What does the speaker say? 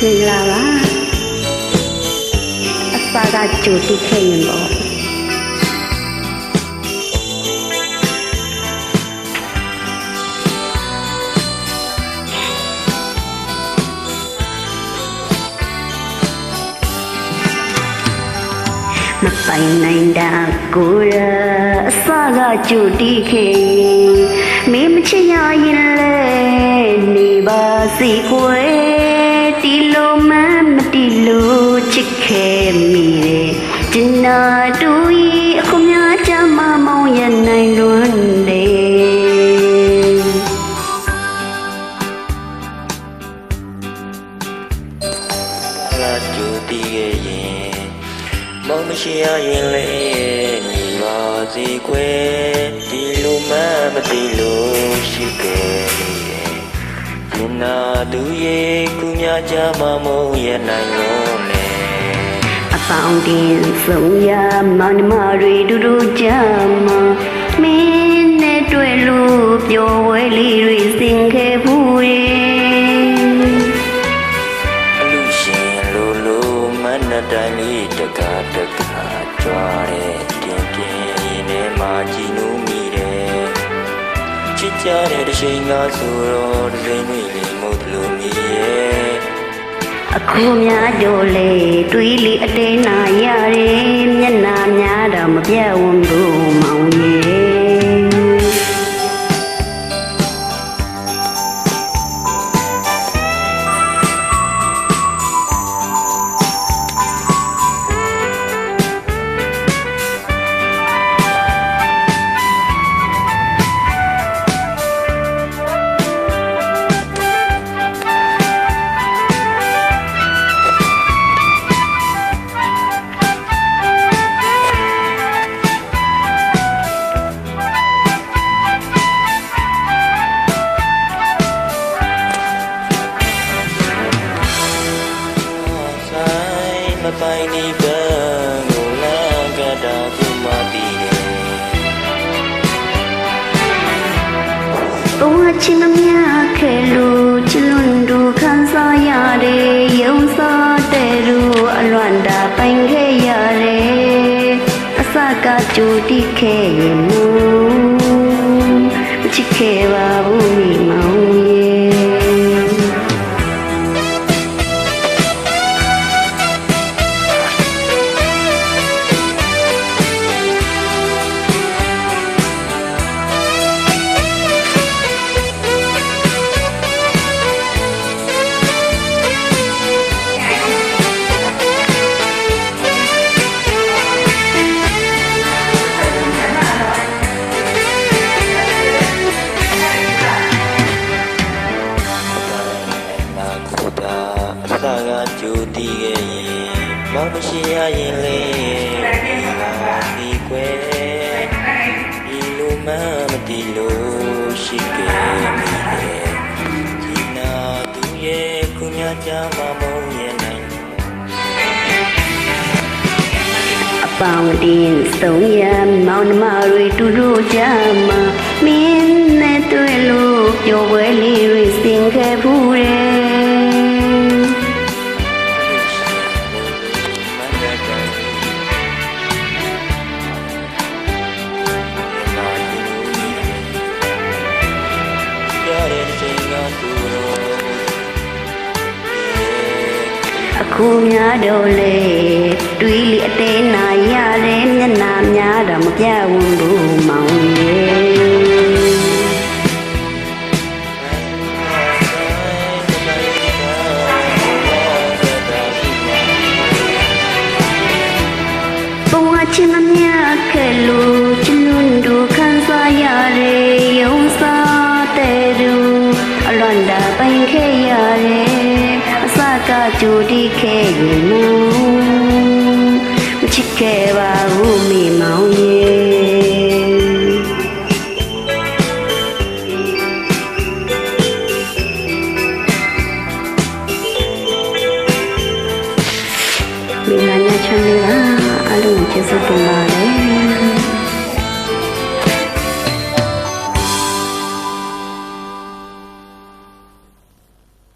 င်္ဂလာပါအစာကကြိုတိခဲ့ရင်ပေါ့မပိုင်နိုင်တာကိုရအစကကြိုတိခဲ့မင်းမချင်ရရင်လဲနေပါစီခွဲတီလိုမမတီလိုချစ်ခဲ့မိတယ်တင်နာတူဤအခုများချမ်းမမောင်းရနိုင်လွန်းတယ်လာကြိုတိရဲ့ရင်မောင်မရှိရရင်လေနေပါစီခွဲဒီလိုမှမသိလို့ရှိခဲ့မိတယ်တင်နာတူရဲ့ခုများချမ်းမမောင်းရနိုင်လို့နဲ့အပေါင်းတင်ဆုံးရမောင်နှမတွေတူတူကြမှာမင်းနဲ့တွေ့လို့ပြောဝဲလေးတွေစင်ခဲ့ဘူးရဲ့အလူရှင်လိုမနတိုင်းလေးတကားကြွားတဲ့တင်ပြင်းနဲ့မာကြည့်နူးမိတယ်ချစ်ကြတဲ့တစ်ချိန်ကဆိုတော့တစ်ချိန်လေးမဟုတ်လို့မြည်ရဲ့အခုများတို့လေတွေးလီအတဲနာရတယ်မျက်နာများတော့မပြတ်ဝန်းဘူးမောင်ရဲ့မပိုင်ဒီပန်းကိုလာကတာသူမပြီးတယ်ဘဝချင်းမများခဲ့လို့ချလွန်တို့ခံစားရတယ်ယုံစားတဲ့လို့အလွန်တာပိုင်ခဲ့ရတယ်အစကကြိုတိခဲ့ရင်မချစ်ခဲ့ပါဘူးမိမောင်ရဲ့သာကကြိုတိခဲ့ရင်မောင်မရှိရရင်လေဒီကွယ်ဒီလိုမှမတီလို့ရှိခဲ့မိတယ်ဒီနာသူရဲ့ခုညာချမမုံရဲ့နိုင်အပေါင်းတင်ဆုံးရမောင်နှမတွေတူတူကြမှာမင်းနဲ့တွေ့လို့ပြောပွဲလေးတွေစင်ခဲ့ဘူးရဲ့အခုများတော့လေတွေးလီအတဲနာရတယ်မျက်နာများတော့မပြတ်ဘူး